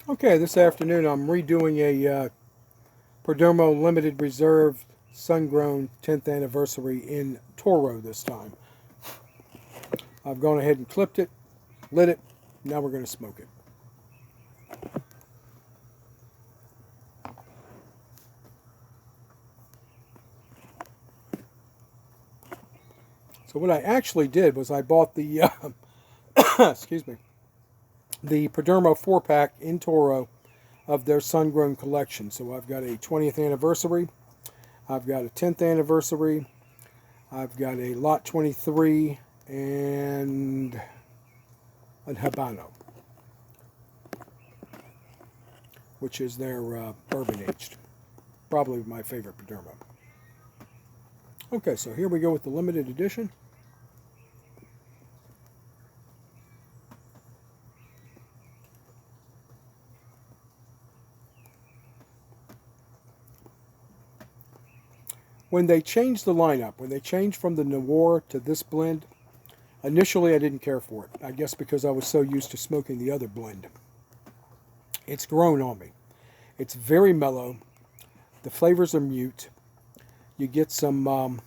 Okay, this afternoon I'm redoing a Perdomo Limited Reserve Sun-Grown 10th Anniversary in Toro this time. I've gone ahead and clipped it, lit it, now we're going to smoke it. So what I actually did was I bought the, excuse me, the Perdomo 4-pack in Toro of their Sun-Grown collection. So I've got a 20th anniversary, I've got a 10th anniversary, I've got a Lot 23, and an Habano, which is their bourbon aged. Probably my favorite Perdomo. Okay, so here we go with the limited edition. When they changed the lineup, when they changed from the Noir to this blend, initially I didn't care for it. I guess because I was so used to smoking the other blend. It's grown on me. It's very mellow. The flavors are mute. You get some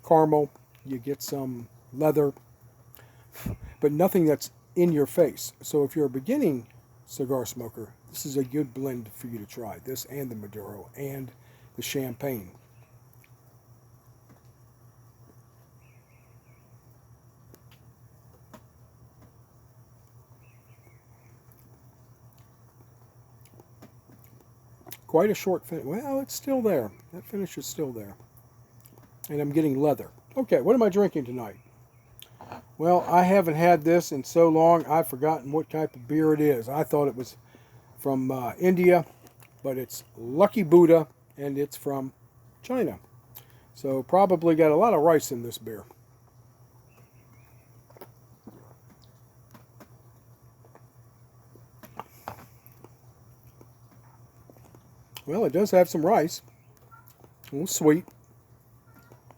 caramel, you get some leather, but nothing that's in your face. So if you're a beginning cigar smoker, this is a good blend for you to try. This and the Maduro and the Champagne. Quite a short finish. Well, it's still there. That finish is still there. And I'm getting leather. Okay, what am I drinking tonight? Well, I haven't had this in so long, I've forgotten what type of beer it is. I thought it was from India, but it's Lucky Buddha, and it's from China. So probably got a lot of rice in this beer. Well, it does have some rice. A little sweet.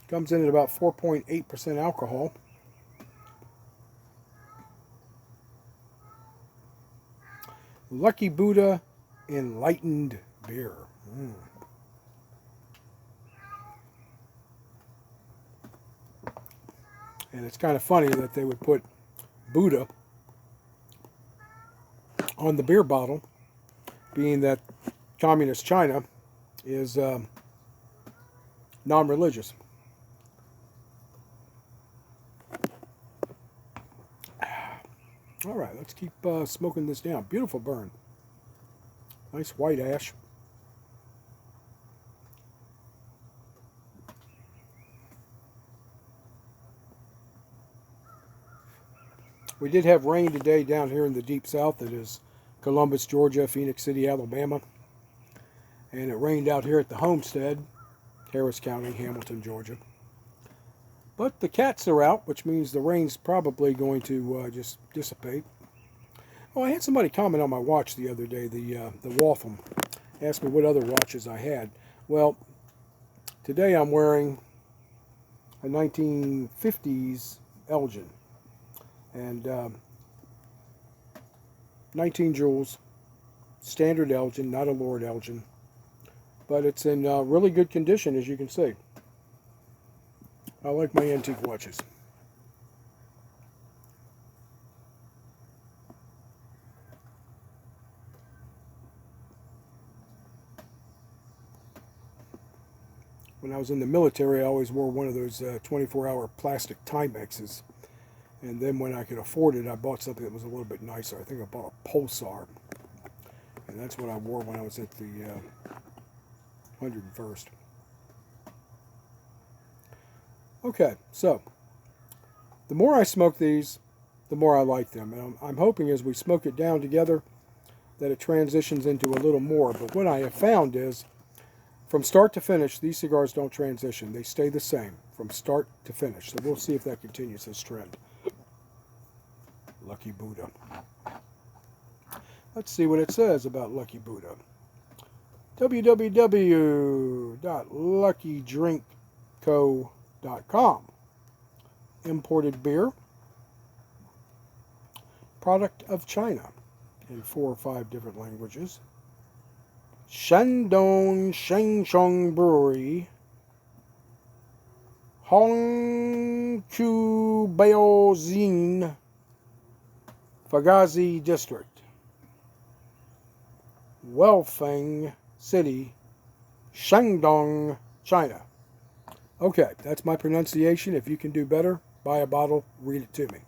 Comes in at about 4.8% alcohol. Lucky Buddha Enlightened Beer. And it's kind of funny that they would put Buddha on the beer bottle, being that communist China is non-religious. All right, let's keep smoking this down. Beautiful burn. Nice white ash. We did have rain today down here in the deep south. It is Columbus, Georgia, Phoenix City, Alabama. And it rained out here at the homestead, Harris County, Hamilton, Georgia. But the cats are out, which means the rain's probably going to just dissipate. Oh, I had somebody comment on my watch the other day, the Waltham. Asked me what other watches I had. Well, today I'm wearing a 1950s Elgin. And 19 jewels, standard Elgin, not a Lord Elgin. But it's in really good condition, as you can see. I like my antique watches. When I was in the military, I always wore one of those 24-hour plastic Timexes. And then when I could afford it, I bought something that was a little bit nicer. I think I bought a Pulsar. And that's what I wore when I was at the 101st. Okay, so the more I smoke these, the more I like them. And I'm hoping as we smoke it down together that it transitions into a little more. But what I have found is from start to finish, these cigars don't transition. They stay the same from start to finish. So we'll see if that continues this trend. Lucky Buddha. Let's see what it says about Lucky Buddha. www.luckydrinkco.com. Imported beer. Product of China. in 4 or 5 different languages. Shandong Shengshong Brewery, Hongqiu Baozin, Fagazi District, Weifeng City, Shandong, China. Okay, that's my pronunciation. If you can do better, buy a bottle, read it to me.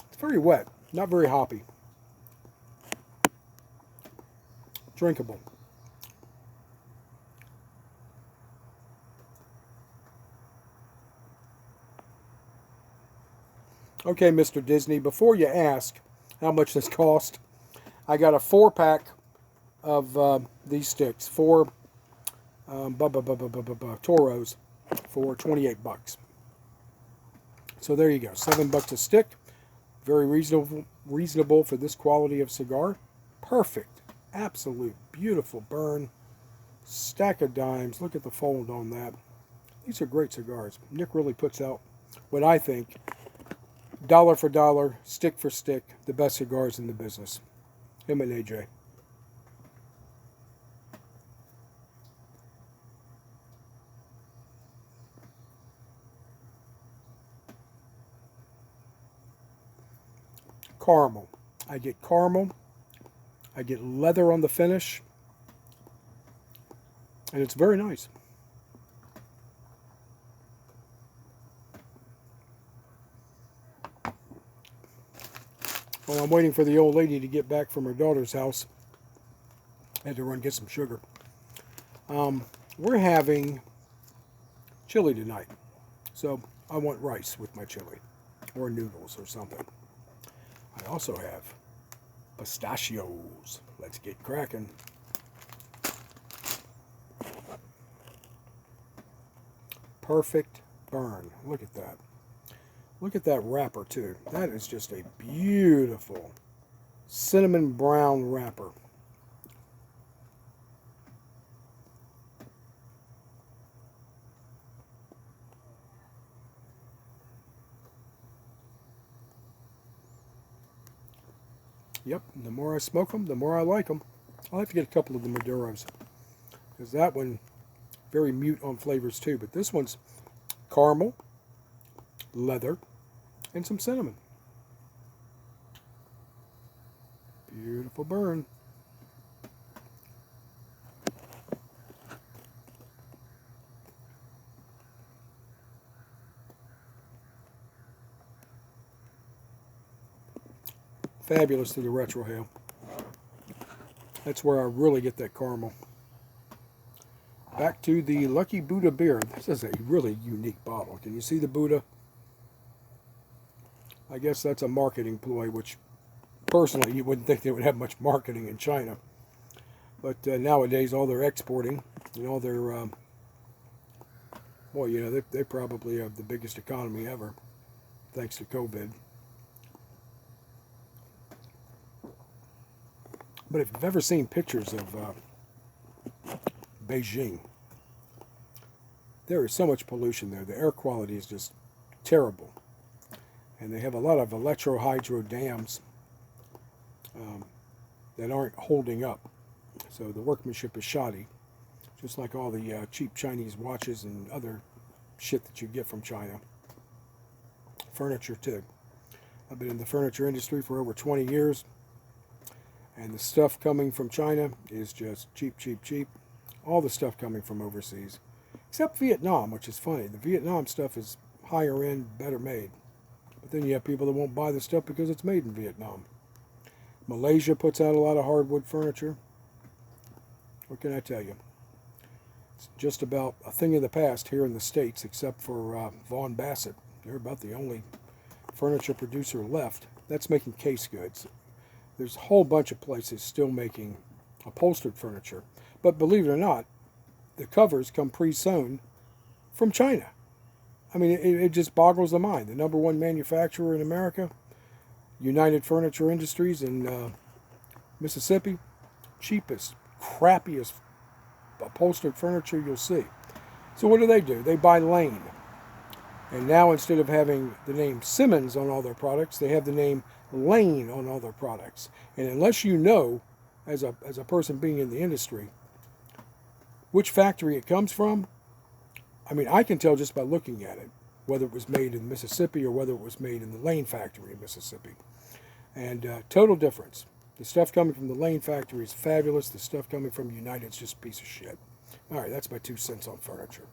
It's very wet, not very hoppy. Drinkable. Okay, Mr. Disney, before you ask how much this cost, I got a 4-pack of these sticks, 4 Toros for $28. So there you go, $7 a stick. Very reasonable for this quality of cigar. Perfect, absolute, beautiful burn. Stack of dimes. Look at the fold on that. These are great cigars. Nick really puts out what I think, dollar for dollar, stick for stick, the best cigars in the business. Him and AJ. Caramel. I get caramel. I get leather on the finish. And it's very nice. Well, I'm waiting for the old lady to get back from her daughter's house. I had to run get some sugar. We're having chili tonight. So I want rice with my chili. Or noodles or something. I also have pistachios. Let's get cracking. Perfect burn. Look at that. Look at that wrapper too. That is just a beautiful cinnamon brown wrapper. Yep, the more I smoke them, the more I like them. I'll have to get a couple of the Maduros, because that one, very mute on flavors too. But this one's caramel, leather, and some cinnamon. Beautiful burn. Fabulous to the retrohale. That's where I really get that caramel. Back to the Lucky Buddha beer. This is a really unique bottle. Can you see the Buddha? I guess that's a marketing ploy, which personally you wouldn't think they would have much marketing in China. But nowadays all they're exporting, you know, they're, well, you know, they probably have the biggest economy ever, thanks to COVID. But if you've ever seen pictures of Beijing, there is so much pollution there. The air quality is just terrible. And they have a lot of electro-hydro dams that aren't holding up. So the workmanship is shoddy, just like all the cheap Chinese watches and other shit that you get from China. Furniture too. I've been in the furniture industry for over 20 years. And the stuff coming from China is just cheap, cheap, cheap. All the stuff coming from overseas. Except Vietnam, which is funny. The Vietnam stuff is higher end, better made. But then you have people that won't buy the stuff because it's made in Vietnam. Malaysia puts out a lot of hardwood furniture. What can I tell you? It's just about a thing of the past here in the States, except for Vaughan Bassett. They're about the only furniture producer left. That's making case goods. There's a whole bunch of places still making upholstered furniture. But believe it or not, the covers come pre-sewn from China. I mean, it just boggles the mind. The number one manufacturer in America, United Furniture Industries in Mississippi, cheapest, crappiest upholstered furniture you'll see. So what do? They buy Lane And now instead of having the name Simmons on all their products, they have the name Lane on all their products. And unless you know, as a person being in the industry, which factory it comes from, I mean, I can tell just by looking at it, whether it was made in Mississippi or whether it was made in the Lane factory in Mississippi. And total difference. The stuff coming from the Lane factory is fabulous. The stuff coming from United's just a piece of shit. All right, that's my 2 cents on furniture.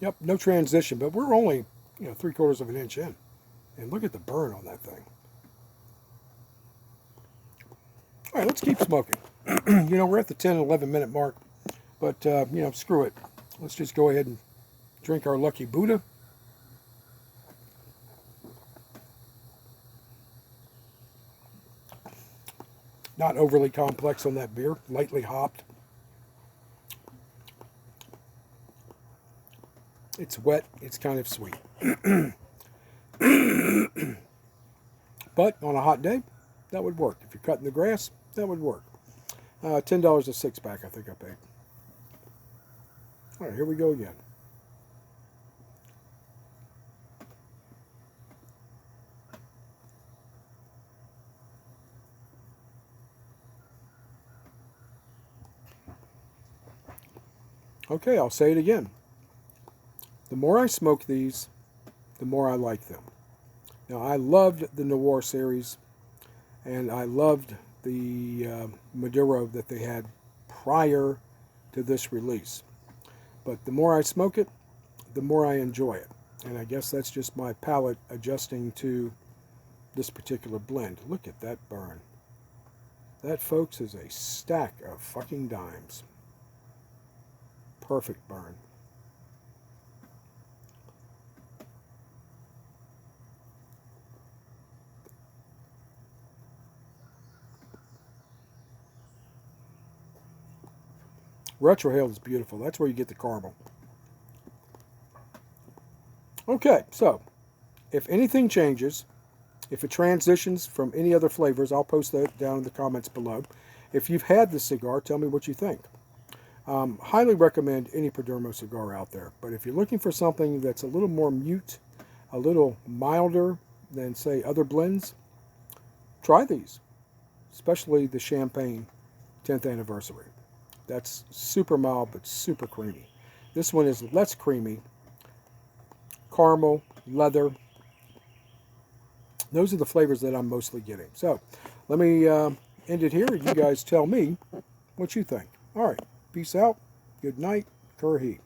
Yep, no transition, but we're only 3/4 of an inch in. And look at the burn on that thing. All right, let's keep smoking. We're at the 10, 11 minute mark, but, screw it. Let's just go ahead and drink our Lucky Buddha. Not overly complex on that beer, lightly hopped. It's wet, it's kind of sweet. But on a hot day, that would work. If you're cutting the grass, that would work. $10 a 6-pack, I think I paid. All right, here we go again. Okay, I'll say it again. The more I smoke these, the more I like them. Now, I loved the Noir series, and I loved the Maduro that they had prior to this release. But the more I smoke it, the more I enjoy it. And I guess that's just my palate adjusting to this particular blend. Look at that burn. That, folks, is a stack of fucking dimes. Perfect burn. Retrohale is beautiful. That's where you get the caramel. Okay, so if anything changes, if it transitions from any other flavors, I'll post that down in the comments below. If you've had this cigar, tell me what you think. Highly recommend any Perdomo cigar out there. But if you're looking for something that's a little more mute, a little milder than, say, other blends, try these. Especially the Champagne 10th anniversary. That's super mild but super creamy. This one is less creamy. Caramel, leather. Those are the flavors that I'm mostly getting. So let me end it here. You guys tell me what you think. All right. Peace out. Good night. Kurhi.